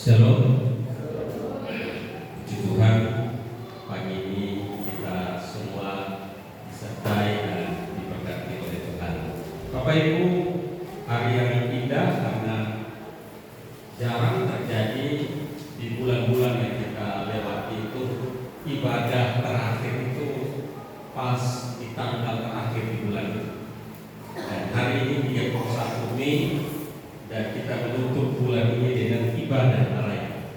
Shalom, puji Tuhan, pagi ini kita semua disertai dan diberkati oleh Tuhan. Bapak Ibu, hari yang indah karena jarang terjadi di bulan-bulan yang kita lewati itu ibadah terakhir itu pas di tanggal terakhir di bulan itu. Dan hari ini 31 Mei dan kita menutup bulan ini dengan ibadah raya.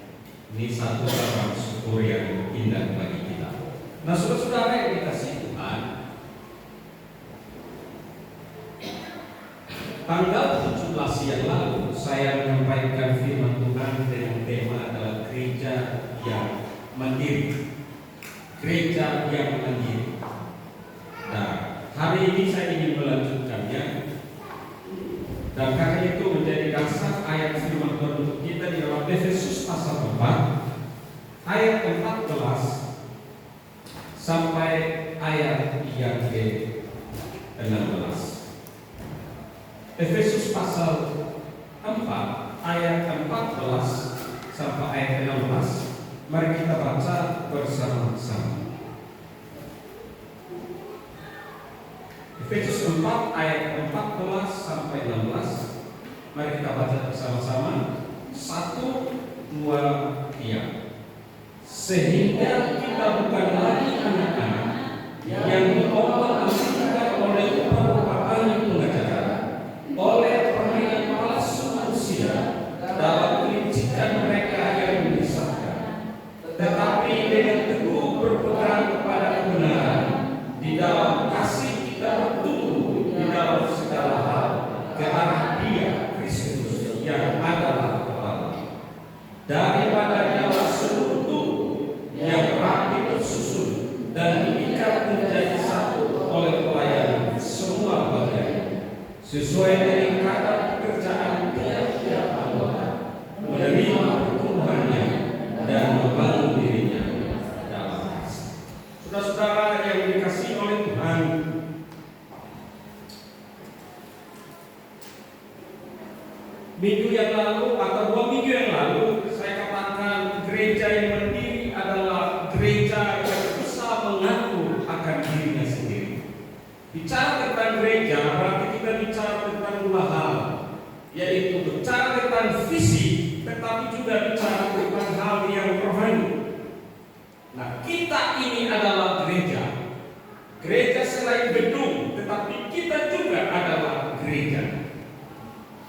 Ini satu kabar syukur yang indah bagi kita. Nah, saudara-saudara yang dikasihi Tuhan, tanggal 17 yang lalu saya menyampaikan firman Tuhan dengan tema adalah gereja yang mandiri. Gereja yang mandiri. Nah, hari ini saya ingin melanjutkannya. Dan karena itu menjadi dasar ayat firman Tuhan untuk kita di dalam Efesus pasal 4 ayat 14 sampai ayat yang ke-16. Efesus pasal 4 ayat 14 sampai ayat ke-16. Mari kita baca bersama-sama. Efesus 4 ayat 14 sampai 16. Mari kita baca bersama-sama. 1, 2, 3. Sehingga kita bukan lagi anak-anak yang diombang-ambingkan oleh perkataan pengajaran, oleh permainan palsu manusia dalam kelicikan mereka yang menyesatkan, tetapi dengan teguh berpegang kepada kebenaran di dalam kasih kita bertumbuh di dalam segala hal ke arah Dia Kristus yang adalah kepala, daripadanya seluruh tubuh yang rapi tersusun dan diikat menjadi satu oleh pelayanan semua bagian sesuai dengan kadar pekerjaan tiap-tiap anggota, menerima pertumbuhannya dan membangun dirinya dalam kasih. Saudara-saudara yang dikasihi oleh Tuhan, minggu yang lalu atau 2 minggu yang lalu saya katakan gereja yang mandiri adalah gereja yang bisa mengatur akan dirinya sendiri. Bicara tentang gereja berarti kita bicara tentang 2 hal, yaitu bicara tentang fisik tetapi juga bicara tentang hal yang rohani. Nah, kita ini adalah gereja. Gereja selain gedung, tetapi kita juga adalah gereja.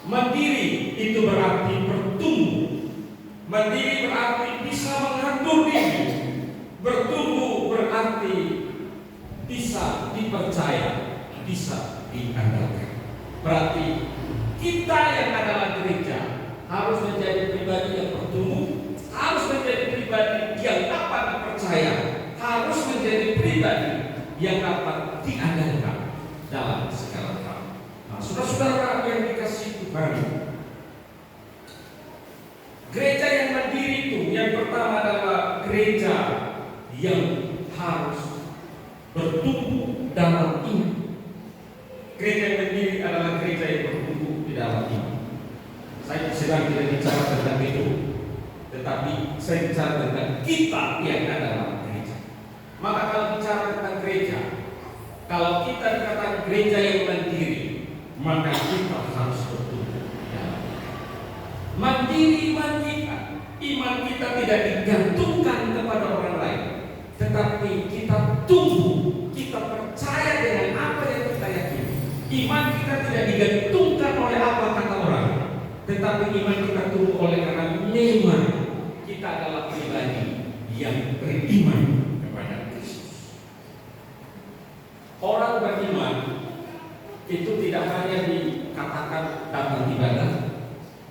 Mandiri itu berarti bertumbuh. Mandiri berarti bisa mengatur diri. Bertumbuh berarti bisa dipercaya, bisa diandalkan. Berarti kita yang adalah gereja harus menjadi pribadi yang bertumbuh, harus menjadi pribadi yang dapat dipercaya, harus menjadi pribadi yang dapat diandalkan dalam segala hal. Nah, saudara-saudara yang dikasihi Tuhan, gereja yang mandiri itu yang pertama adalah gereja yang harus bertumbuh dalam iman. Gereja yang mandiri adalah gereja yang bertumbuh di dalam iman. Saya sedang tidak bicara tentang itu, tetapi saya bicara tentang kita yang adalah gereja. Maka kalau bicara tentang gereja, kalau kita dikatakan gereja yang mandiri, maka kita harus bertumbuh. Mandiri iman kita tidak digantungkan kepada orang lain, tetapi kita tumbuh, kita percaya dengan apa yang kita yakini. Iman kita tidak digantungkan oleh apa kata orang, tetapi iman kita tumbuh oleh karena memang kita adalah pribadi yang beriman kepada Kristus. Orang beriman itu tidak hanya dikatakan datang ibadah,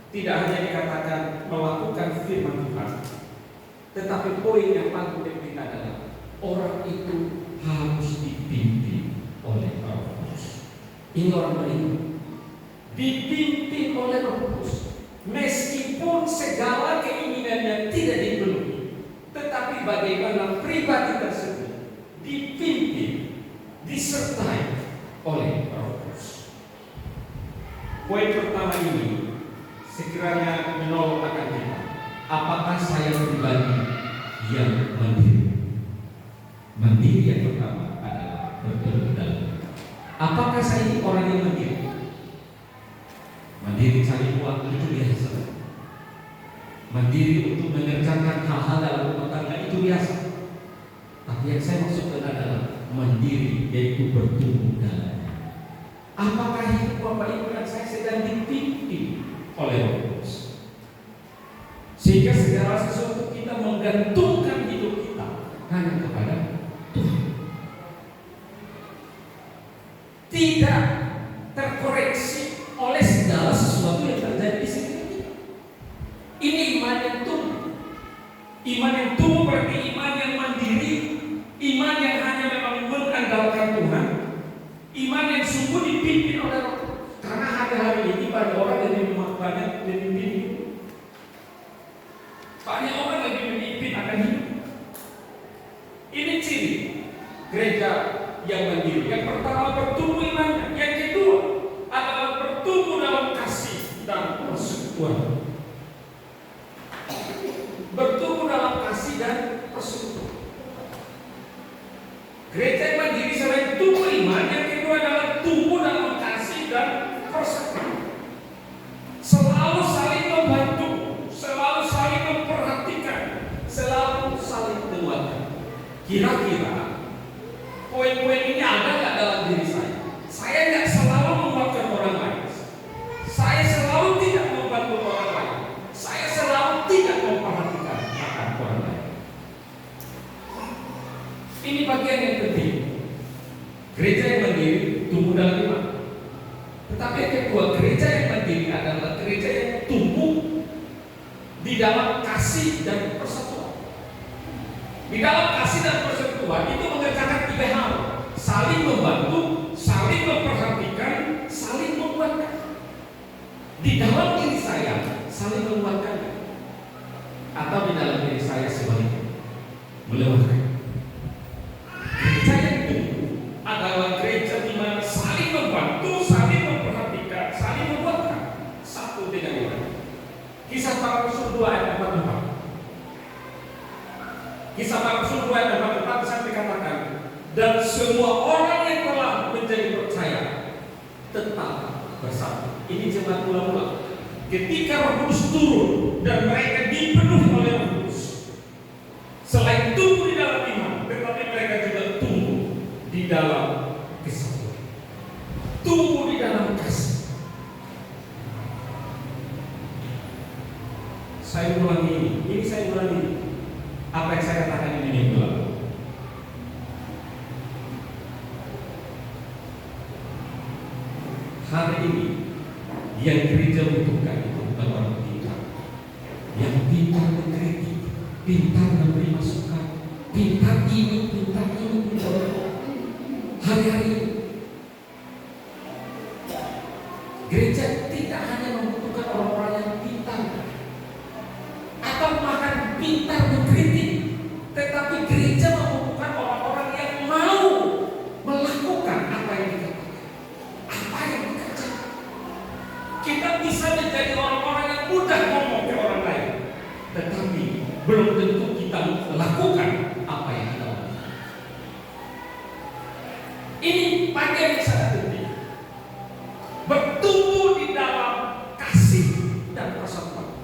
tidak hanya dikatakan melakukan firman Tuhan, tetapi poin yang paling penting adalah orang itu harus dipimpin oleh Roh Kudus. Ini orang beriman, dipimpin oleh Roh Kudus, meskipun segala keinginannya tidak dipenuhi, tetapi bagaimana pribadi tersebut dipimpin, disertai oleh Roh Kudus. Poin pertama ini sekiranya menolong akan kita. Apa saya pribadi yang mandiri? Mandiri yang pertama adalah bertelur dalam. Apakah saya ini orang yang mandiri? Mandiri cari uang itu biasa. Mandiri untuk mengerjakan hal-hal dalam rumah tangga itu biasa. Tapi yang saya maksudkan adalah mandiri, yaitu bertumbuh dalamnya. Apakah hidup Bapak Ibu dan saya sedang dipimpin oleh Roh Kudus, sehingga segala sesuatu kita menggantungkan hidup kita hanya kepada Tuhan, tidak terkoreksi oleh segala sesuatu yang terjadi di sekitar kita. Ini iman yang tumbuh. Iman yang tumbuh berarti iman yang mandiri, iman yang hanya memang mengandalkan Tuhan, iman yang sungguh dipimpin oleh Roh. Karena hari-hari ini banyak orang yang banyak memimpin hidup. Banyak orang lagi memimpin akan hidup. Ini ciri gereja yang mandiri. Yang pertama, bertumbuh imannya. Yang kedua adalah bertumbuh dalam kasih dan persekutuan. Bertumbuh dalam kasih dan persekutuan. Gereja yang mandiri selain tumbuh iman, yang kedua adalah tumbuh dalam kasih dan persekutuan. Selalu saling membantu, selalu saling memperhatikan, selalu saling menguatkan. Kira-kira poin-poin ini ada nggak dalam diri saya? Saya nggak selalu menguatkan orang lain. Saya selalu tidak membantu orang lain. Saya selalu tidak memperhatikan akan orang lain. Ini bagian yang penting. Gereja yang mandiri tumbuh dalam iman. Tetapi yang kedua, gereja yang mandiri adalah gereja yang tumbuh di dalam kasih dan persatuan. Di dalam kasih dan persatuan itu mengerjakan tiga hal: saling membantu, saling memperhatikan, saling menguatkan. Di dalam diri saya saling menguatkan, atau di dalam diri saya sebaliknya melewatkan. Gereja yang tumbuh adalah gereja di mana saling membantu, saling memperhatikan, saling menguatkan satu dengan yang lain. Kisah Para Rasul 2 ayat 44. Kisah Para Rasul 2 ayat 44 saya dikatakan, dan semua orang yang telah menjadi percaya tetap bersama. Ini jemaat mula-mula. Ketika Roh Kudus turun dan mereka dipenuhi oleh Roh Kudus, selain tumbuh di dalam iman, tetapi mereka juga tumbuh di dalam kesatuan, tumbuh di dalam kasih. Saya ulangi ini saya ulangi apa yang saya katakan ini minggu lalu. Hari ini yang gereja butuhkan itu bukan orang pintar, yang pintar mengkritik, pintar memberi masukan, pintar ini, pintar ini, pintar itu. Hari-hari gereja tidak hanya membutuhkan orang-orang yang pintar atau bahkan pintar mengkritik, tetapi gereja membutuhkan orang-orang yang mau melakukan apa yang dikatakan, apa yang dikerjakan. Kita bisa menjadi orang-orang yang mudah ngomong ke orang lain, tetapi belum tentu kita melakukan apa yang kita lakukan. Ini bagian yang sangat penting. Bertumbuh di dalam kasih dan persatuan.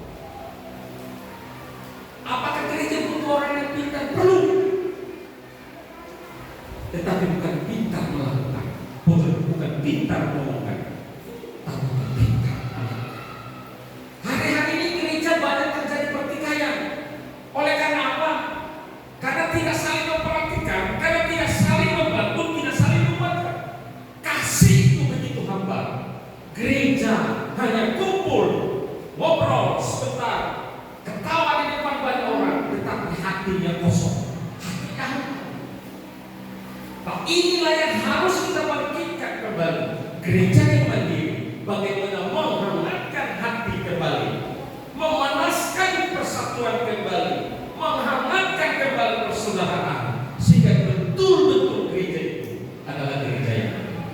Apakah gereja butuh orang yang pintar? Perlu. Tetapi bukan pintar melakukan, bukan pintar mengomongkan, tapi pintar melakukan. Hari-hari ini gereja banyak terjadi pertikaian. Oleh karena apa? Karena tidak saling memperhatikan, karena tidak saling membantu, tidak saling menguatkan. Kasih itu begitu hambar. Gereja hanya kumpul, ngobrol sebentar, ketawa di depan banyak orang, tetapi hatinya kosong. Hatinya hambar. Nah, inilah yang harus kita bangkitkan kembali. Gereja yang mandiri, bagaimana menghangatkan hati kembali, memanaskan persatuan kembali, menghangatkan kembali persaudaraan, sehingga betul-betul gereja itu adalah gereja yang mandiri.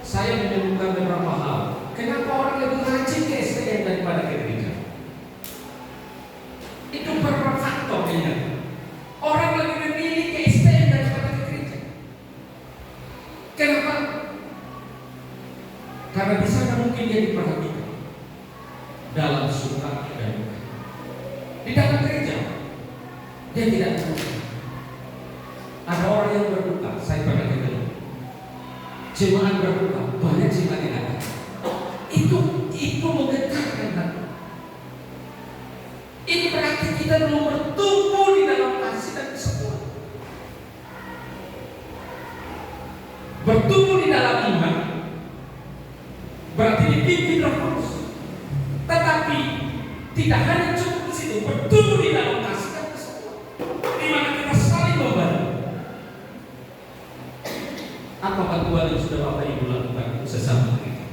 Saya menemukan beberapa hal. Kenapa orang lebih rajin ke STM daripada ke gereja? dalam suka dan duka. Di dalam gereja dia tidak terbuka. Ada orang yang berduka, saya pernah ketemu. Jemaat berduka, banyak jemaat yang ada. Itu menggetarkan hati. Ini berarti kita belum bertumbuh di dalam kasih dan kesatuan. Bertumbuh di dalam iman berarti dipimpin Roh Kudus. Tetapi tidak hanya cukup di situ, bertumbuh di dalam kasih dan kesatuan, di mana kita saling membantu. Apa bantuan yang sudah Bapak Ibu lakukan sesama gereja?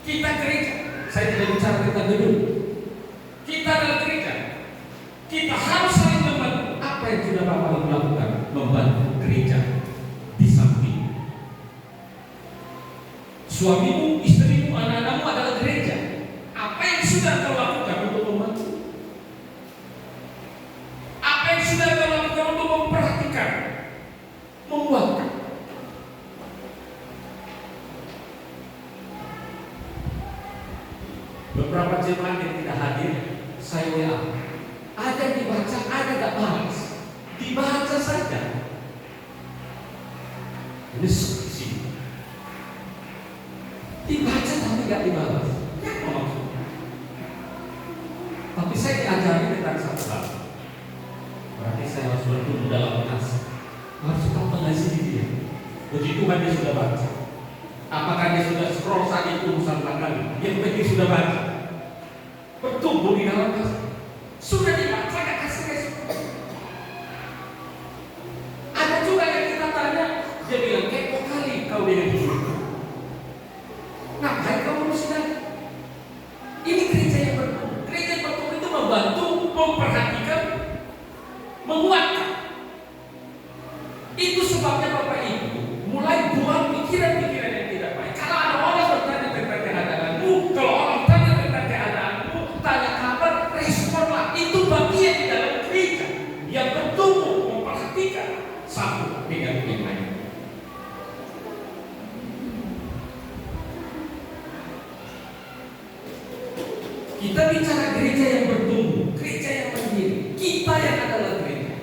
Kita gereja, saya tidak bicara tentang gedung. Kita adalah gereja. Kita harus saling membantu. Apa yang sudah Bapak Ibu lakukan? Membantu gereja di samping. Suamimu, istrimu, anak-anakmu adalah gereja. Apa yang sudah kau lakukan untuk membantu? Apa yang sudah kau lakukan untuk memperhatikan, menguatkan? Beberapa jemaat yang tidak hadir, saya WA. Ada dibaca, ada gak balas. Dibaca saja. Ini seperti dibaca tapi gak dibalas. Apa maksudnya? Tapi saya diajari tentang satu hal. Berarti saya harus bertumbuh dalam kasih. Harus tetap mengasihi dia. Puji Tuhan dia sudah baca. Apakah dia sudah scroll saja itu urusan tangan? Yang penting sudah baca. Bertumbuh di dalam kasih. Sudah dibaca gak kasih respon? Ada juga yang kita tanya, dia bilang kepo kali kau dengan diri. Ngapain kau ngurusin? Ini gereja yang bertumbuh. Gereja yang bertumbuh itu membantu, memperhatikan, menguatkan. Itu sebabnya Bapak Ibu mulai buang pikiran-pikiran yang tidak baik. Kalau ada orang bertanya tentang keadaanmu, kalau orang tanya tentang keadaanmu, tanya kabar, responlah. Itu bagian di dalam gereja yang bertumbuh, memperhatikan satu dengan yang lain. Kita bicara gereja yang bertumbuh, gereja yang mandiri. Kita yang adalah gereja.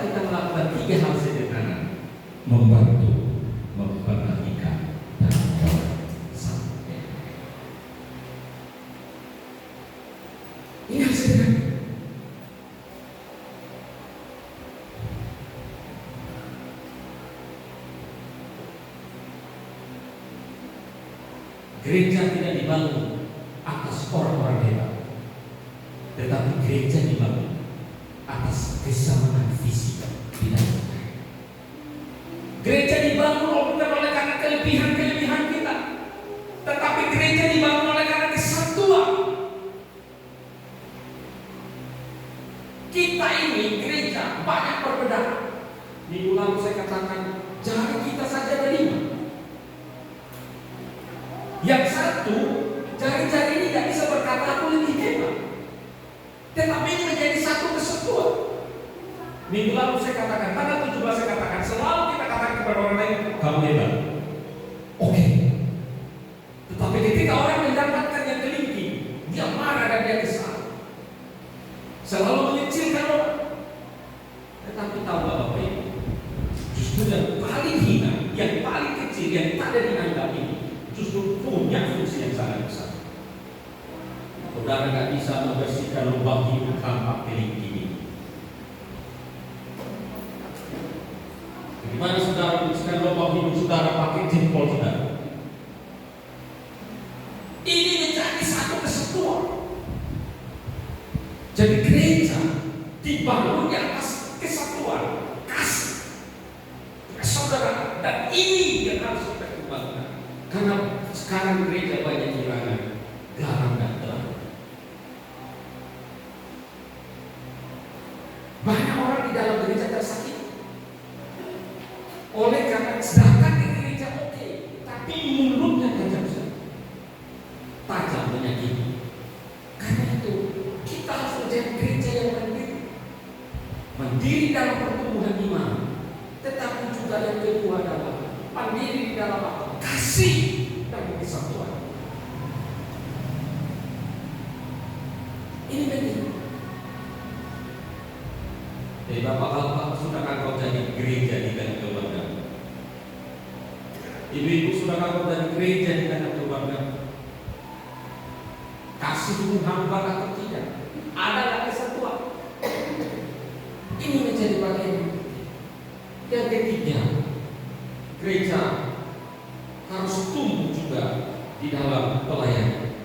Kita melakukan 3 hal sederhana: membantu, memperhatikan, dan sampai. Ini harus sederhana. Gereja tidak dibangun atas orang-orang hebat, tetapi gereja dibangun atas kesamaan visi di dalam. Gereja dibangun bukan oleh karena kelebihan-kelebihan kita, tetapi gereja dibangun oleh karena kesatuan. Kita ini gereja banyak perbedaan. Minggu lalu saya katakan jari kita saja ada 5. Yang satu, jari-jari ini tidak bisa berkata aku lebih hebat, tetapi ini menjadi satu kesatuan. Minggu lalu saya katakan, tanggal 17 saya katakan, selalu kita katakan kepada orang lain, kamu hebat. Oke. Tetapi ketika orang mendapatkan yang kelingking, dia marah dan dia kesal. Selalu mengecilkan orang. Tetapi tahu Bapak Ibu, justru yang paling hina, yang paling kecil, yang tak ada dianggap ini, justru punya fungsi yang sangat besar. Saudara tidak bisa membersihkan lubang hidup tanpa kelingking. Bagaimana saudara membersihkan lubang hidup saudara pakai jempol saudara? Ini menjadi satu kesatuan. Jadi gereja dibangun di atas kesatuan, kasih, saudara, dan ini yang harus kita kembangkan. Karena sekarang gereja banyak kehilangan garam dan terang. Banyak orang di dalam gereja tersakiti oleh karena sedangkan di gereja oke, tapi mulutnya tajam sekali, tajam menyakiti. Karena itu kita harus menjadi gereja yang mandiri, mandiri dalam pertumbuhan iman, tetapi juga yang kedua adalah mandiri di dalam apa? Kasih dan kesatuan. Ini penting. Jadi bapak-bapak, sudahkah kau jadi gereja di dalam keluarga? Ibu-ibu, sudahkah kau jadi gereja di dalam keluarga? Kasihmu hambar atau tidak? Ada kesatuan. Ini menjadi bagian yang ketiga. Gereja harus tumbuh juga di dalam pelayanan.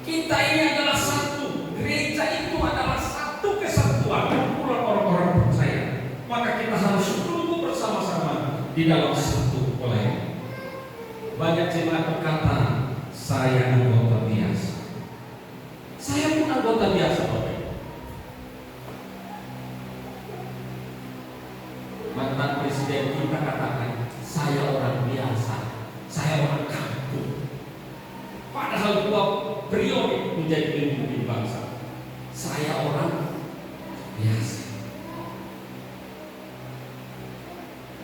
Kita ini adalah satu. Gereja itu adalah satu kesatuan. Kumpulan orang-orang percaya. Maka kita harus tumbuh bersama-sama di dalam satu pelayanan. Banyak jemaat berkata, saya anggota biasa. Saya pun anggota biasa, Bapak. Mantan presiden kita katakan, saya orang biasa, saya orang kampung. Padahal beliau menjadi pemimpin bangsa. Saya orang biasa.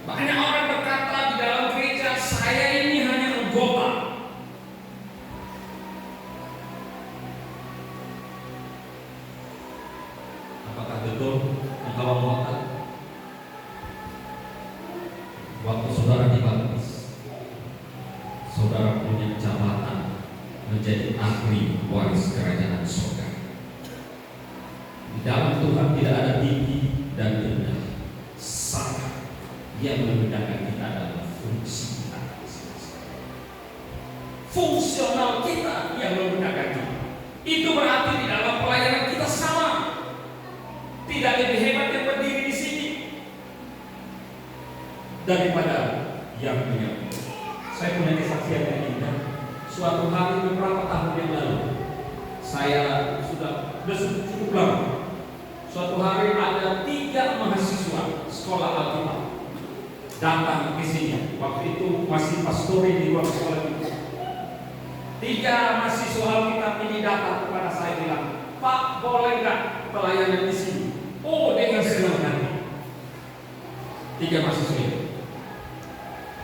Banyak orang berkata di dalam gereja, saya ini hanya anggota. Apakah betul engkau anggota? Waktu saudara dibaptis, saudara punya jabatan menjadi ahli waris kerajaan surga. Di dalam Tuhan tidak ada tinggi dan rendah. Sama yang membedakan kita adalah fungsi kita. Fungsional kita yang membedakan kita. Itu berarti di dalam pelayanan kita sama. Tidak lebih hebat yang berdiri di sini daripada yang punya. Saya punya kesaksian yang indah. Suatu hari beberapa tahun yang lalu, saya sudah cukup lama. Suatu hari ada 3 mahasiswa sekolah Alkitab datang ke sini. Waktu itu masih pastori di ruang sekolah itu. 3 mahasiswa Alkitab ini datang kepada saya bilang, Pak, boleh nggak pelayanan di sini? Oh, dengan senang hati. 3 mahasiswa ini.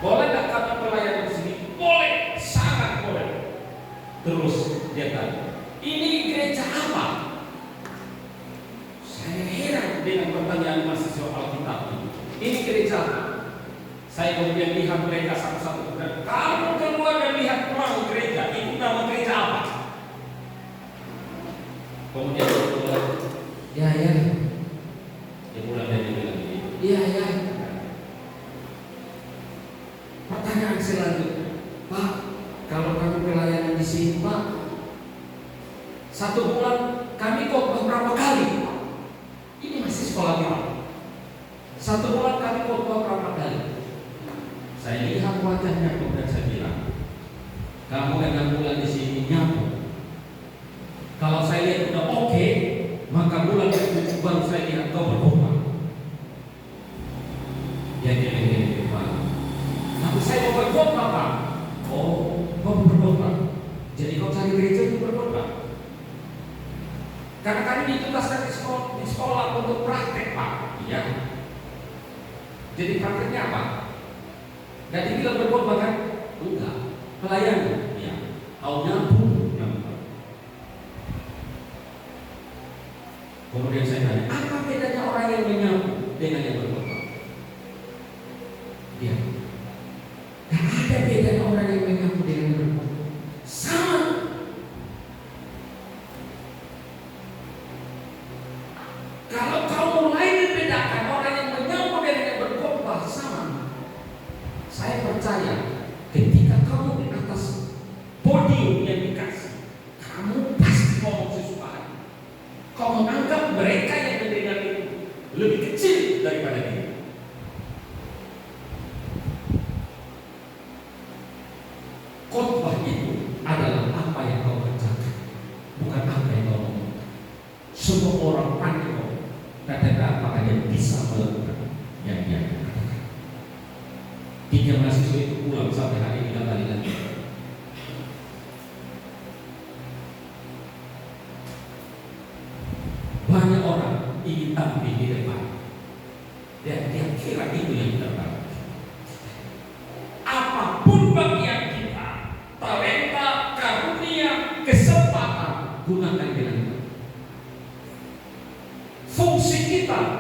Boleh nggak kami pelayanan di sini? Boleh, sangat boleh. Terus dia tanya, ini gereja apa? Saya heran dengan pertanyaan mahasiswa Alkitab ini. Ini gereja apa? Saya kemudian lihat mereka satu-satu. Dan kamu keluar dan lihat ruang gereja, itu nama gereja apa? Kemudian dia bilang, ya. Dia mulai dari bilang ini, ya. Pertanyaan selanjutnya, Pak, kalau kami pelayanan di sini, Pak, 1 bulan kami khotbah berapa kali? Ini masih sekolah kita. 1 bulan kami khotbah berapa kali? Saya lihat wajahnya dan saya bilang, kamu 6 bulan di sini nyambung. Kalau saya lihat udah oke, maka bulan yang baru saya lihat kau berkhotbah. Dia bilang, Pak, tapi saya mau berkhotbah, Pak. Oh, kau berkhotbah. Jadi kau cari gereja untuk berkhotbah. Karena kami ditugaskan di sekolah untuk praktek, Pak. Iya. Jadi prakteknya apa? Gak dibilang berkhotbah kan? Enggak. Pelayanan. Iya. Kau nyambung. Kemudian saya tanya, apa bedanya orang yang menyambung dengan yang berkhotbah? Dia, gak ada bedanya orang yang menyambung dengan yang berkhotbah. Sama. Kalau kau mulai membedakan orang yang menyambung dengan yang berkhotbah sama, saya percaya ketika kamu di atas podium yang dikasih, kamu pasti ngomong sesuatu. Kau menganggap mereka yang mendengar itu lebih kecil daripada dia. Khotbah itu adalah apa yang kau kerjakan, bukan apa yang kau ngomong. Semua orang pandai ngomong, katakan apakah dia bisa melakukan yang dia katakan. 3 mahasiswa itu pulang sampai hari ini 3 kali lagi. Banyak orang ingin tampil di depan dan dia kira itu yang terbaik. Apapun bagian kita,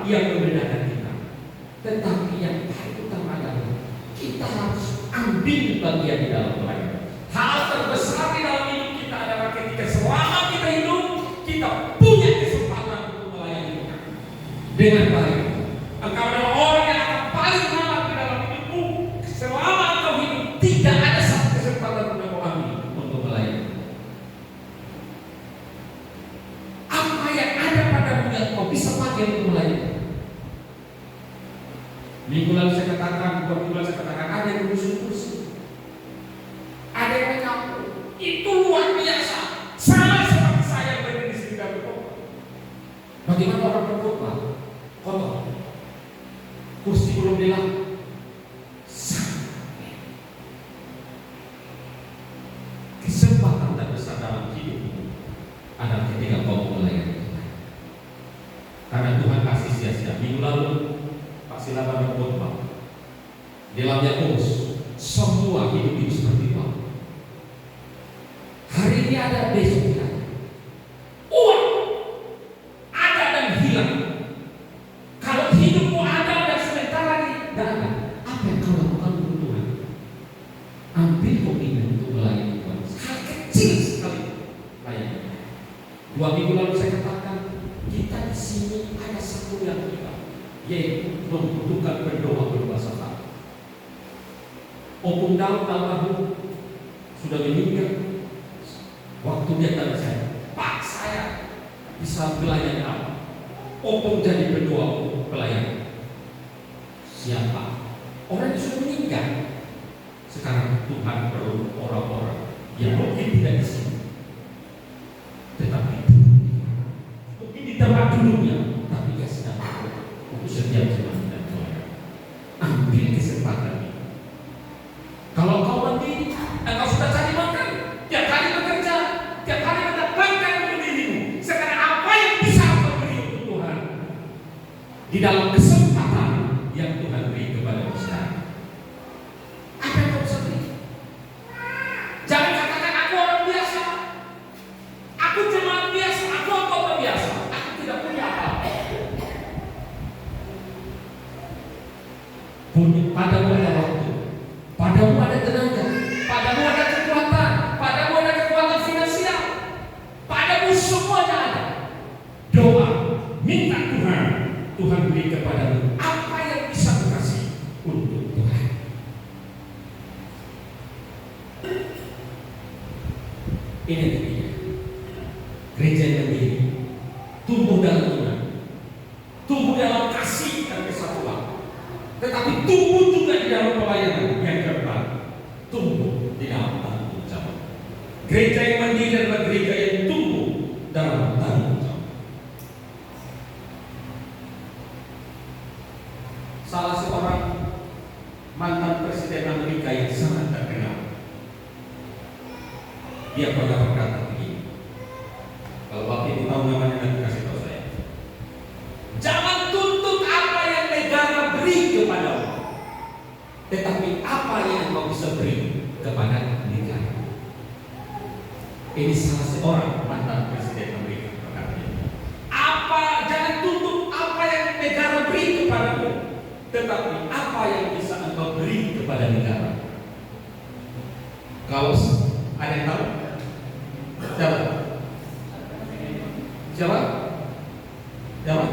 yang membedakan kita. Tetapi yang paling utama adalah kita harus ambil bagian di dalam pelayanan. Hal terbesar di dalam hidup kita adalah ketika selama kita hidup, kita punya kesempatan untuk melayani Tuhan dengan baik. Engkau adalah orang yang akan paling lama di dalam hidupmu. Selama engkau hidup, tidak ada satu kesempatan yang kau ambil untuk melayani. Apa yang ada padamu yang kau bisa pakai untuk melayani? Minggu lalu saya katakan, 2 minggu lalu saya katakan, ada yang kursi, ada yang menyapu. Itu luar biasa. Sama seperti saya berdiri di sini dan berkhotbah. Bagaimana orang berkhotbah? Kotor. Kursi belum dilap. Kesempatan terbesar dalam hidup adalah ketika kau melayani Tuhan. Karena Tuhan kasih sia-sia. Minggu lalu Pak Silaban berkhotbah. Dalam Yakobus, semua hidup itu seperti itu. Hari ini ada, besok tidak. Uang ada dan hilang. Kalau hidupmu ada dan sebentar lagi tidak ada, apa yang kau lakukan untuk Tuhan? Ambil komitmen untuk melayani Tuhan. Hal kecil sekali layani. 2 minggu lalu saya katakan, kita di sini ada satu yang kita, yaitu membutuhkan berdoa berbahasa Arab. Opung Daud almarhum sudah meninggal. Waktu dia tanya saya, Pak, saya bisa melayani apa? Opung jadi berdoa untuk pelayan. Siapa? Orang yang sudah meninggal. Sekarang Tuhan perlu orang-orang yang mungkin tidak di sini, tetapi mungkin di tempat dulunya, tapi dia sedang untuk setiap jemaat dan pelayan. Ambil kesempatan ini. Kalau kau mandi, engkau sudah cari makan, tiap hari bekerja, tiap hari mendapatkan untuk dirimu. Sekarang apa yang bisa kau beri untuk Tuhan di dalam kesempatan yang Tuhan beri kepada kita? Apa yang kau bisa beri? Jangan katakan aku orang biasa, aku jemaat biasa, aku orang biasa, aku tidak punya apa-apa. Padamu ada waktu, padamu ada tenaga, padamu ada kekuatan, padamu ada kekuatan finansial, padamu semuanya ada. Doa, minta Tuhan, Tuhan beri kepadamu apa yang bisa dikasih untuk Tuhan. Ini dia, gereja yang mandiri, tumbuh dalam iman, tumbuh dalam kasih dan kesatuan, tetapi tumbuh juga di dalam pelayanan yang keempat, tumbuh di dalam tanggung jawab. Gereja yang mandiri adalah gereja yang tumbuh dalam tanggung jawab. Salah seorang mantan presiden Amerika yang sangat terkenal, dia pernah berkata begini. Kalau Bapak Ibu tahu namanya, nanti kasih tahu saya. Jangan tuntut apa yang negara beri kepadamu, tetapi apa yang kau bisa beri kepada negara. Ini salah seorang mantan presiden Amerika berkata, jangan tuntut apa yang negara beri kepadamu, tetapi apa yang bisa engkau beri kepada negara. Kalau ada yang tahu? Siapa? Siapa? Siapa?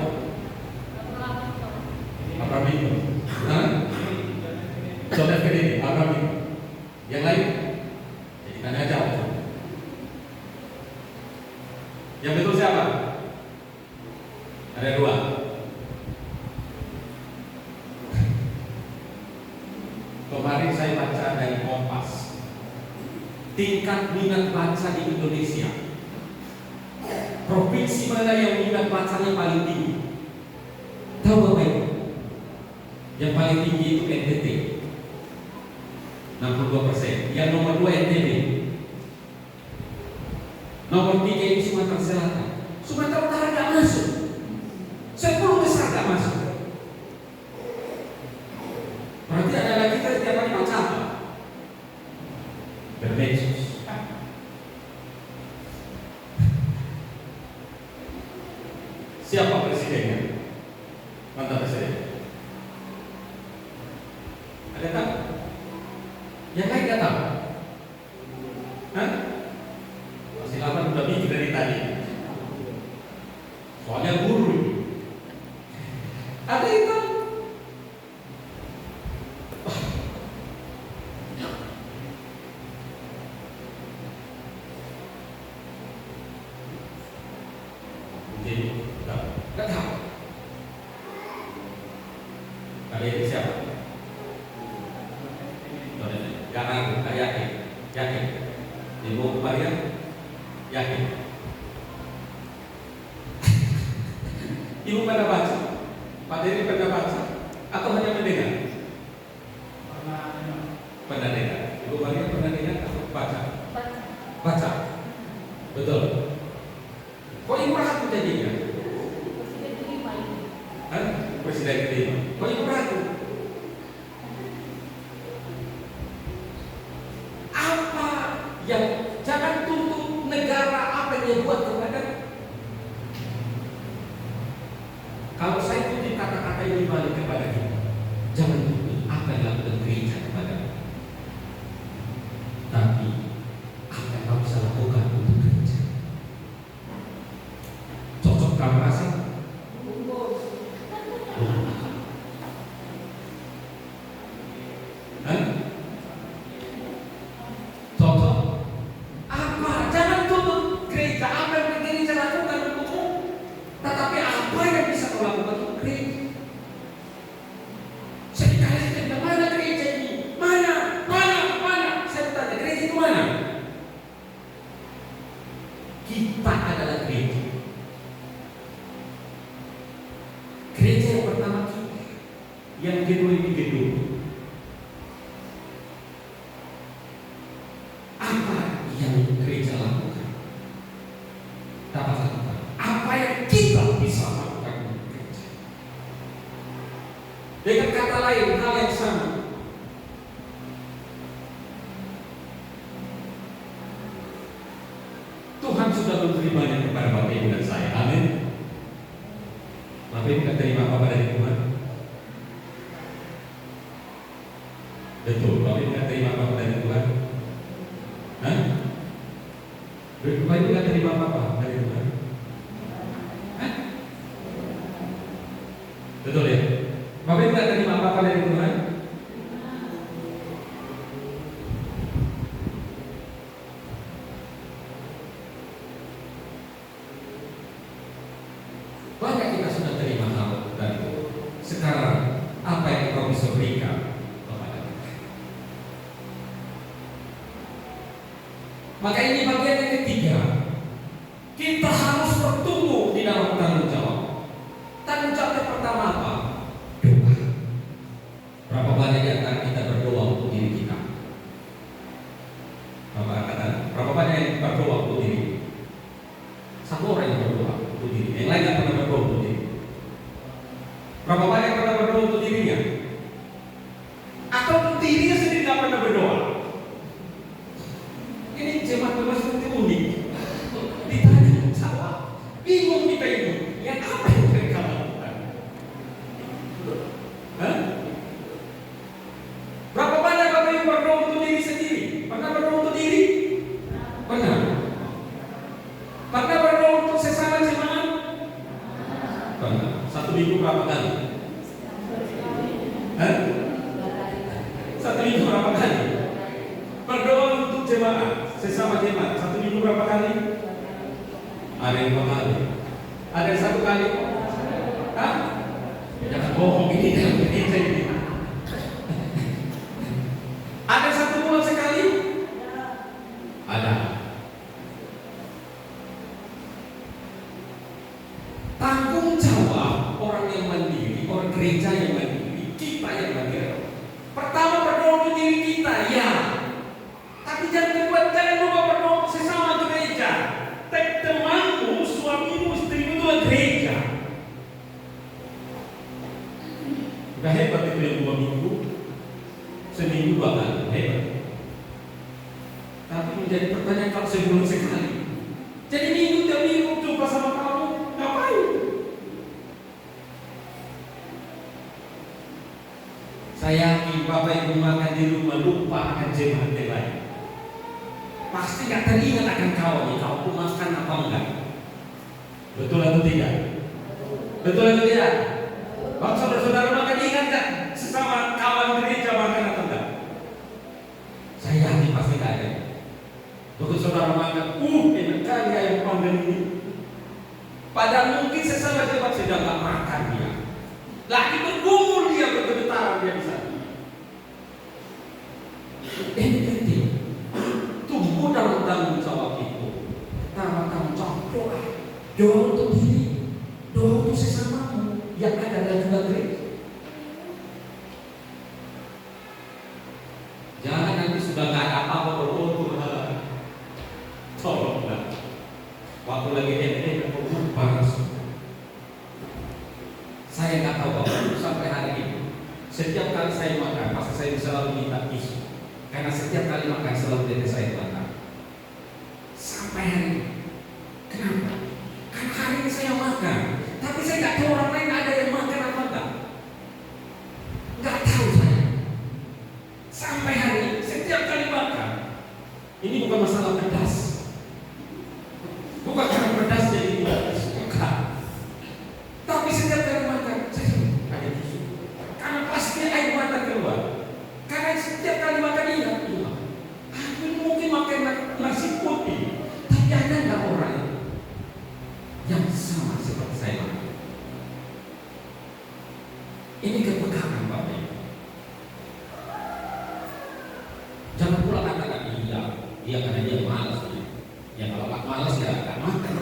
Abraham Lincoln. John F. Kennedy, Abraham Lincoln. Yang lain? Jadi tanya jawab. Yang betul siapa? Ada 2. Kemarin saya baca dari Kompas, tingkat minat baca di Indonesia, provinsi mana yang minat bacanya paling tinggi? Tahu Bapak Ibu? Yang paling tinggi itu NTT, 62%. Yang nomor 2 NTB, nomor 3 itu Sumatera Selatan. Sumatera Utara tidak masuk, 10 besar tidak masuk. Berarti ada lagi kita setiap hari baca apa? Bermedsos. Siapa presidennya? Hah? Masih 8 udah minggu dari tadi. Soalnya guru. Ada itu. Jadi, enggak tahu. Ada itu siapa? Jangan aku, yakin. Ibu Maria, yakin. Ibu pada baca, Pak Dewi pada baca, atau hanya mendengar? Pernah dengar. Ibu Maria pernah dengar atau baca? Baca. Betul. Kok ibu ragu jadinya? Presiden kelima. Kok ibu ragu? Apa yang jangan tuntut negara apa yang dia buat kepada. Kalau saya tuntut kata-kata ini balik kepada kita, jangan tuntut apa yang dilakukan gereja kepada. Tapi apa yang kamu bisa lakukan untuk gereja? Cocok kamu rasa? Cocok? Apa? Jangan tuntut gereja apa yang gereja lakukan untukmu, tetapi apa yang bisa kau lakukan untuk gereja. Seringkali saya bilang, mana gereja ini? Mana? Saya bertanya, gereja itu mana? Kita adalah gereja. Gereja yang pertama kita, yang kedua ini gedung. Apa yang gereja lakukan? Dapat lakukan. Apa yang kita bisa lakukan untuk gereja? Dengan kata lain, hal yang sama. Tuhan sudah menerimanya kepada Bapak Ibu dan saya. Amin. Bapak Ibu kan terima apa dari Tuhan? Betul. Bapak Ibu kan terima apa dari Tuhan? Hah? Bapak Ibu kan terima apa dari Tuhan? Hah? Betul ya? Bapak Ibu kan terima apa dari Tuhan? Banyak kita sudah terima hal dari Tuhan. Sekarang apa yang kau bisa berikan kepada kita? Maka ini bagian yang ketiga. Kita harus bertumbuh di dalam tanggung jawab. Tanggung jawab yang pertama apa? Doa. Berapa banyak di antara kita berdoa untuk diri kita? Berapa banyak yang berdoa untuk diri? Satu orang yang berdoa untuk diri, yang lain tidak pernah berdoa untuk diri. Berapa banyak yang pernah berdoa untuk dirinya? Atau untuk dirinya sendiri tidak pernah berdoa? Ini jemaat bebas seperti unik. Ditanya jawab, bingung kita ini. Yang apa yang mereka lakukan? Hah? Berapa banyak Bapak yang berdoa untuk diri sendiri? Pernah berdoa untuk diri? Pernah. Pernah berdoa untuk sesama jemaat? Pernah. Satu minggu berapa kali? Hah? Satu minggu berapa kali? Berdoa untuk jemaat, sesama jemaat. Satu minggu berapa kali? Ada yang 2 kali. Ada yang 1 kali? Hah? Jangan bohong ini dalam gereja ini. Ada 1 bulan sekali? Ada. Tanggung jawab orang yang mandiri, orang gereja yang mandiri, kita yang mandiri. Pertama berdoa untuk diri kita, ya. Tapi jangan lupa berdoa untuk sesama gereja. Temanmu, suamimu, istrimu itu gereja. Udah hebat itu yang 2 minggu, seminggu 2 kali, hebat. Tapi menjadi pertanyaan kalau sebulan sekali. Jadi minggu tiap minggu jumpa sama kamu, ngapain? Saya yakin Bapak Ibu makan di rumah lupa akan jemaat yang lain. pasti nggak teringat akan kawannya, kau pun makan apa enggak. Betul atau tidak? Betul atau tidak? Bang saudara-saudara makan ingat kan sesama kawan gereja makan atau enggak? Saya yakin pasti nggak ada. Betul saudara makan, enak kali ayam panggang ini. Padahal mungkin sesama jemaat sedang nggak makan dia. Lagi bergumul dia, bergetaran dia di sana. Ini penting. Tumbuh dalam tanggung jawab itu. Pertama tanggung jawab doa. Doa untuk diri, doa untuk sesamamu yang ada dalam juga gereja. Jangan nanti sudah nggak ada apa-apa berdoa Tuhan. Tolonglah. Waktu lagi lupa. Saya nggak tahu Bapak sampai hari ini. Setiap kali saya makan, pasti saya selalu minta tisu. Karena setiap kali makan selalu tetes air mata. Sampai hari ini. Kenapa? Karena hari ini saya makan, tapi saya nggak tahu orang lain ada yang makan apa enggak. Nggak tahu saya. Sampai hari ini, setiap kali makan, ini bukan masalah pedas. Bukan karena pedas jadi pedas, bukan. Tapi setiap kali makan, saya ada tisu. Karena pasti air mata keluar. Karena setiap kali makan ingat, aku mungkin makan nasi putih, tapi ada nggak orang yang sama seperti saya makan? Ini kepekaan Bapak Ibu. Jangan pula katakan dia karena dia malas. Ya kalau nggak malas ya nggak makan.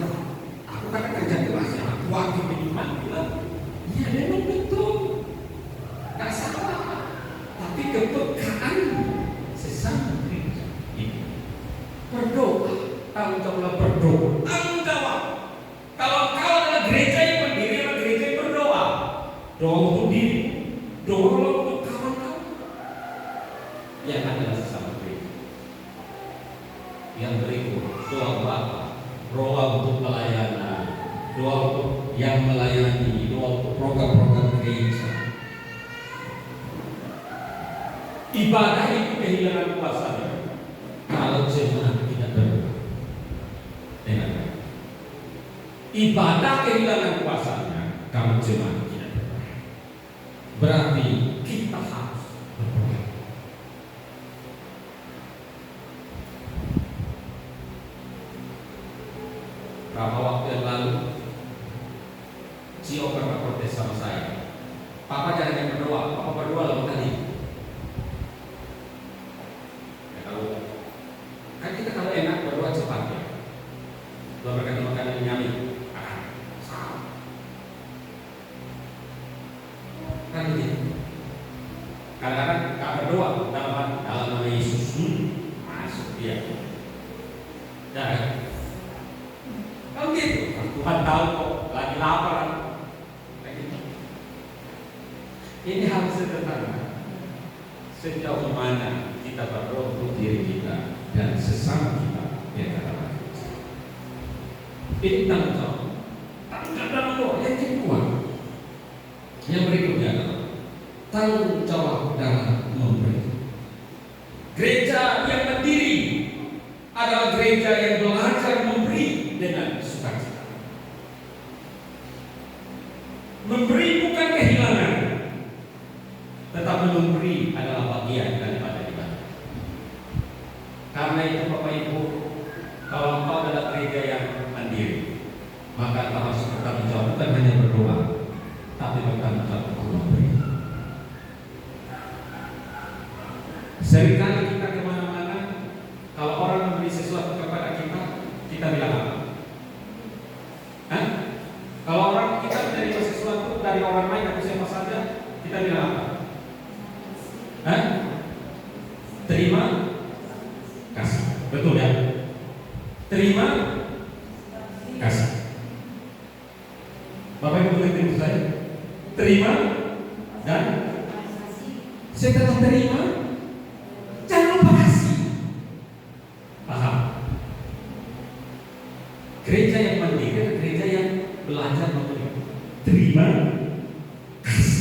Aku kan kerja keras ya, aku wajib menikmati lah. Ya memang betul, nggak salah. Tapi kepekaan sesama gereja ini berdoa, tanggung jawab berdoa, tanggung jawab. Kalau kau adalah gereja yang berdiri, adalah gereja yang berdoa. Doa untuk diri, doa untuk kawan kau yang adalah sesama gereja. Yang berikut, doa Bapa, doa untuk pelayanan, doa untuk yang melayani, doa untuk program-program gereja. Ibadah itu kehilangan kuasanya kalau jemaat tidak berdoa. Ibadah kehilangan kuasanya kalau jemaat tidak berdoa. Berarti kita harus berdoa. Berapa waktu yang lalu Cio pernah protes sama saya, Papa jangan berdoa, Papa berdoa lama kali. Kan kita kalau enak berdoa cepat ya. Doa berkati makanan nyami. Salah. Kan begitu. Kadang-kadang tak berdoa dalam nama Yesus masuk dia. Dan kalau gitu, Tuhan tahu kok lagi lapar. Ini hal sederhana. Sejauh mana kita berdoa untuk diri kita dan sesama kita yang adalah ini tanggung jawab. Tanggung jawab dalam doa. Yang kedua, yang berikutnya adalah tanggung jawab dalam memberi. Gereja yang berdiri adalah gereja yang belajar memberi dengan sukacita. Memberi bukan kehilangan, tetapi memberi adalah bagian daripada ibadah. Karena itu Bapak Ibu, kalau engkau adalah gereja yang mandiri, maka engkau harus bertanggung jawab bukan hanya berdoa, tapi bertanggung jawab untuk memberi. Seringkali kita kemana-mana, kalau orang memberi sesuatu kepada kita, kita bilang apa? Hah? Kalau orang kita menerima sesuatu dari orang lain atau siapa saja, kita bilang apa? Hah? Terima kasih. Betul ya? Terima kasih. Bapak Ibu boleh terima saya? Terima dan setelah terima jangan lupa kasih. Paham? Gereja yang mandiri adalah gereja yang belajar memberi. Terima kasih.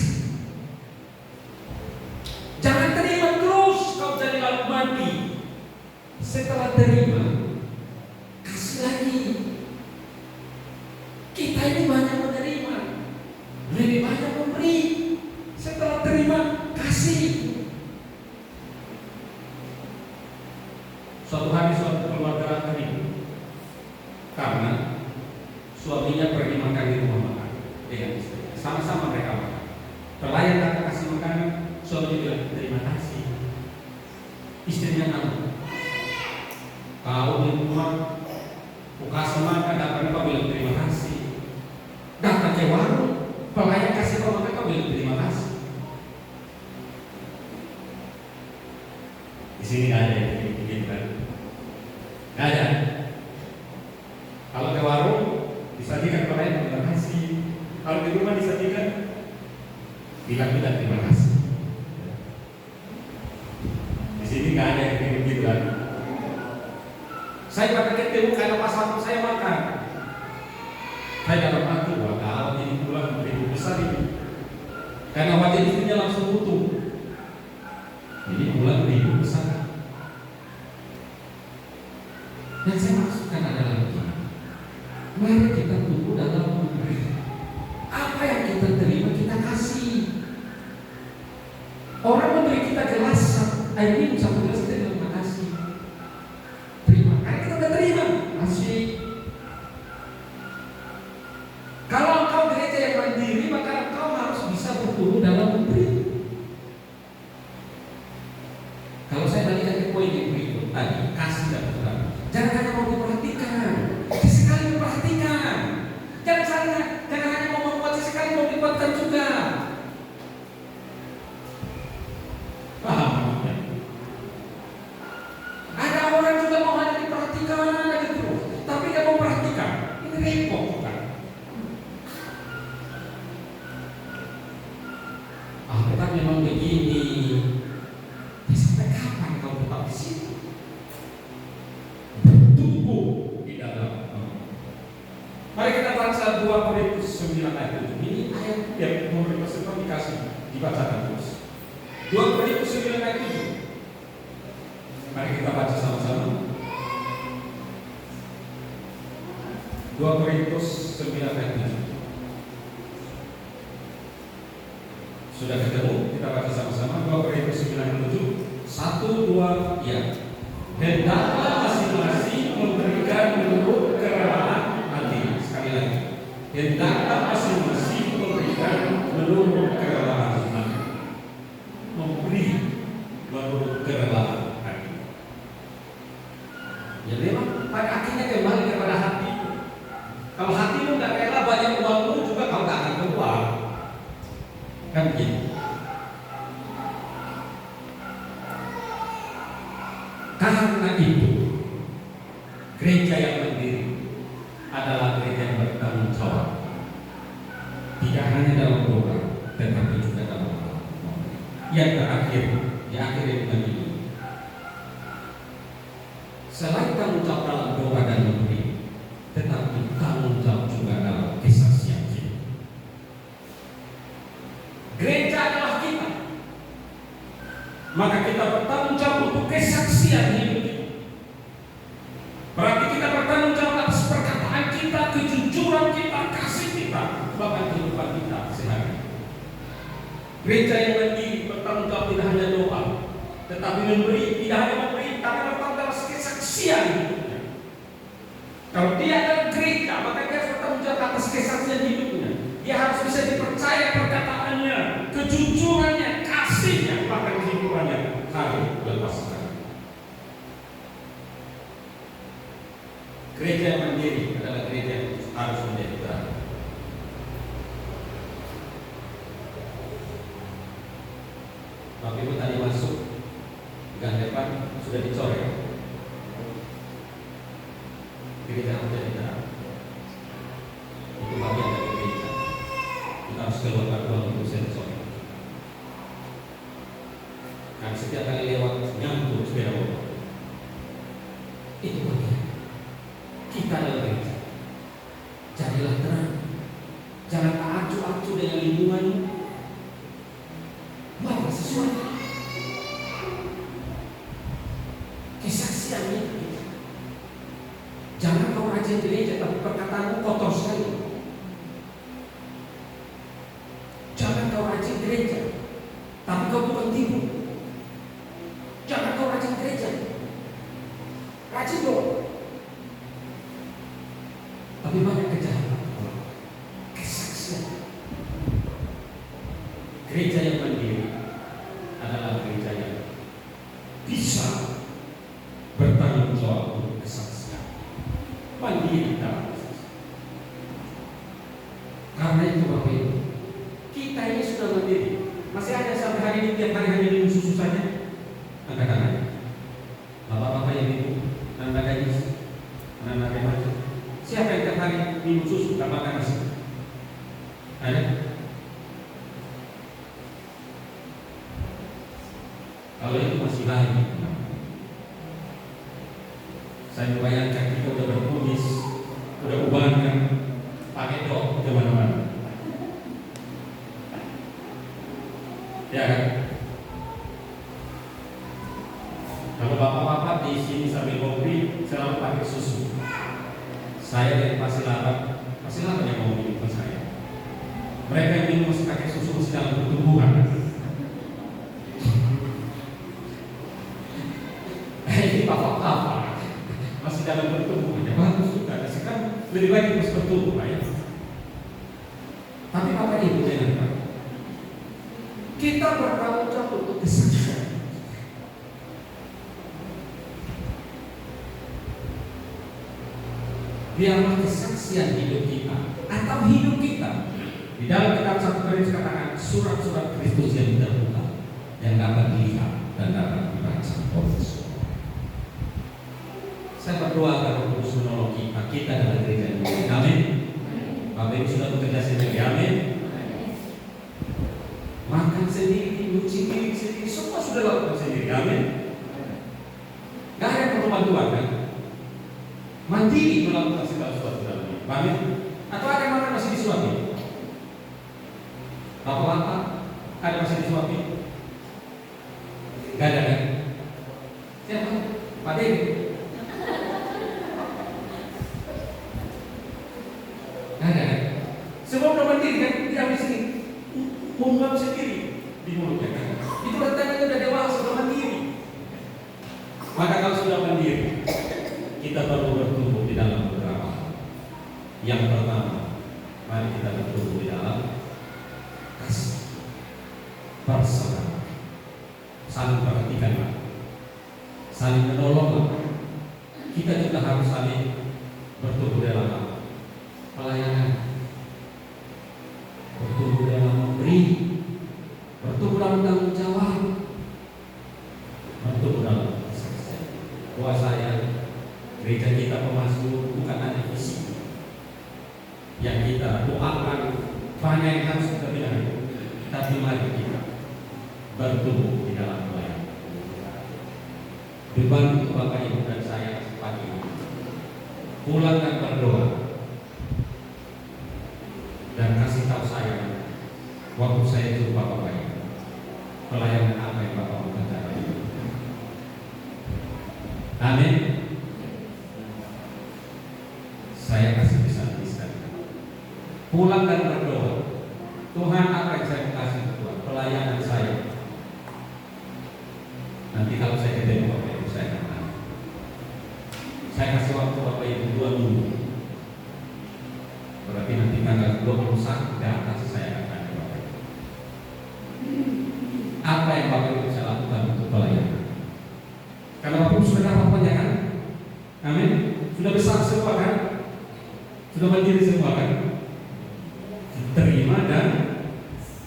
Jangan terima terus kau jadi lalu mati. Setelah terima, kasih lagi. Kita ini banyak menerima, lebih banyak memberi. Setelah terima, kasih. Suatu hari suatu keluarga ribut karena suaminya pergi makan di rumah makan dengan istrinya. Sama-sama mereka makan. Pelayan datang kasih makanan, suaminya bilang terima kasih. Istrinya nangis. Kau di rumah, kasih makan, datang kau bilang terima kasih. Datang ke warung, pelayan kasih kau makan, kau bilang terima kasih. Di sini nggak ada yang begitu kan? Nggak ada. Kalau ke warung disajikan pelayan terima kasih. Kalau di rumah disajikan bilang kita terima kasih. Di sini nggak ada yang begitu kan? Saya pakai ketemu karena pas waktu saya makan. Saya dapat waktu, kalau ini pulang beribu besar ini. Karena wajah istrinya langsung utuh. Jadi pulang beribu besar. Dan saya maksudkan adalah begini. Mari kita tumbuh dalam memberi. Apa yang kita terima kita kasih. Orang memberi kita gelas air minum satu gelas, kita terima kasih. Terima, karena kita udah terima kasih. Kalau engkau gereja yang mandiri, maka engkau harus bisa bertumbuh dalam memberi. Kalau saya balikan ke poin yang berikut tadi, kasih dan berkata, jangan hanya mau diperhatikan, sesekali memperhatikan. Jangan hanya mau membuat, sesekali mau dibuatkan juga. Paham? Ada orang juga mau hanya diperhatikan aja terus, tapi nggak mau perhatikan. Ini repot bukan? Alkitab memang begini. Sampai kapan kau tetap di situ? Bertumbuh di dalam. Mari kita baca 2 Korintus 9 ayat 7. Ini ayat yang memberi personifikasi dibacakan terus. 2 Korintus 9 ayat 7. Mari kita baca sama-sama. 2 Korintus 9 ayat 7. Sudah ketemu? Kita baca sama-sama 2 Korintus 9 ayat 7. 1, 2, ya. Hendaklah masing-masing memberikan menurut kerelaan hati. Sekali lagi. Hendaklah masing-masing memberikan menurut kerelaan hati. Memberi menurut kerelaan hati. Ya memang pada akhirnya kembali kepada hati. Kalau hatimu nggak rela banyak uangmu juga kau nggak akan keluar. Kan begitu. Karena itu, gereja yang mandiri adalah gereja yang bertanggung jawab. Tidak hanya dalam doa, tetapi juga dalam doa. Yang terakhir, di akhir dengan ini, selain tanggung jawab dalam doa dan memberi, tetapi tanggung jawab juga dalam kesaksian kita. Gereja adalah kita. Maka kita bertanggung jawab untuk kesaksian hidup kita. Berarti kita bertanggung jawab atas perkataan kita, kejujuran kita, kasih kita, bahkan kehidupan kita sehari. Gereja yang mandiri bertanggung jawab tidak hanya doa, tetapi memberi. Tidak hanya memberi, tapi bertanggung jawab atas kesaksian hidupnya. Kalau dia adalah gereja, maka dia harus bertanggung jawab atas kesaksian hidupnya. Dia harus bisa dipercaya perkataannya, kejujurannya, kasihnya, bahkan kehidupannya hari lepas hari. Gereja yang mandiri adalah gereja yang harus menjadi terang. Bapak Ibu tadi masuk gang depan sudah dicoret. Gereja harus menjadi terang. Itu bagian dari gereja. Kita harus keluarkan uang untuk sensor. Kan setiap kali lewat nyambung sepeda motor. Itu bagian. Kita adalah gereja. Jadilah terang. Jangan acu-acu dengan lingkunganmu. Buatlah sesuatu. Kesaksian kesaksian itu. Jangan kau rajin gereja tapi perkataanmu kotor sekali. Jangan kau rajin gereja tapi kau tukang tipu. Jangan kau rajin gereja, rajin dong, tapi banyak kejahatan. Kesaksian. Gereja yang mandiri adalah gereja yang bisa bertanggung jawab untuk kesaksian. Mandiri dalam kesaksian. Karena itu Bapak Ibu, kita ini sudah mandiri. Masih ada sampai hari ini tiap hari hanya minum susu saja. Angkat tangan. Bapak-bapak yang minum, anak gadis, anak remaja. Siapa yang tiap hari minum susu tak makan nasi? Ada? Kalau itu masih lain. Saya membayangkan kita udah berkumis, udah ubahan pakai dok ke mana-mana. Ya kan? Kalau bapak-bapak di sini sambil kopi selalu pakai susu. Saya dari Pasilaban yang mau minum ke saya. Mereka yang minum masih pakai susu masih dalam pertumbuhan. Ini bapak-bapak masih dalam pertumbuhan. Ya bagus juga. Sekarang lebih baik terus bertumbuh ya. Tapi Bapak Ibu jangan lupa, kita bertanggung jawab untuk kesaksian. Biarlah kesaksian hidup kita atau hidup kita di dalam kitab 1 Korintus katakan surat-surat Kristus yang terbuka yang dapat dilihat dan dapat dibaca oleh semua. Saya berdoa agar Roh Kudus menolong kita dalam gereja ini. Amin. Bapak Ibu sudah bekerja sendiri. Amin. Makan sendiri, nyuci piring sendiri, semua sudah lakukan sendiri. Amin. Gak ada yang perlu bantuan kan? Mandiri melakukan segala sesuatu dalam hidup. Amin. Atau ada yang makan masih disuapin? Bapak-bapak ada masih disuapin? Gak ada kan? Siapa? Pak Dewi? Gak ada kan? Semua udah mandiri kan? Dia habis ini menguap sendiri di mulutnya kan? Itu tandanya udah dewasa, sudah mandiri. Maka kalau sudah mandiri, kita perlu bertumbuh di dalam beberapa hal. Yang pertama, mari kita bertumbuh di dalam kasih, persaudara, saling perhatikanlah, saling menolonglah. Kita juga harus saling bertumbuh dalam pelayanan, bertumbuh dalam memberi, bertumbuh dalam tanggung jawab, bertumbuh dalam kesaksian. Doa saya, gereja kita pemasmur bukan hanya visi yang kita doakan banyak yang harus kita bilang, tapi mari kita bertumbuh di dalam pelayanan. Beban untuk Bapak Ibu dan saya pagi ini, pulang dan berdoa dan kasih tahu saya waktu saya jumpa Bapak Ibu pelayanan apa yang Bapak mau kerjakan. Amin. Saya kasih bisa-bisa pulang dan berdoa, Tuhan apa yang saya kasih ke Tuhan, pelayanan saya. Nanti kalau saya ketemu Bapak Ibu saya akan tanya. Saya kasih waktu Bapak Ibu 2 minggu. Berarti nanti tanggal 21 ke atas saya akan tanya Bapak Ibu, apa yang Bapak Ibu bisa lakukan untuk pelayanan. Karena Bapak Ibu sudah dapat banyak kan? Amin. Sudah besar semua kan? Sudah mandiri semua kan? Terima dan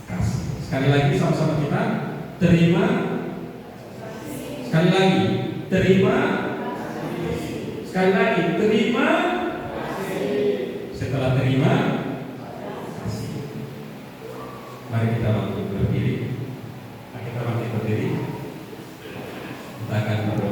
kasih. Sekali lagi sama-sama kita terima. Sekali lagi terima. Sekali lagi terima. Setelah terima kasih. Mari kita bangkit berdiri. Kita bangkit berdiri. Kita akan berdoa.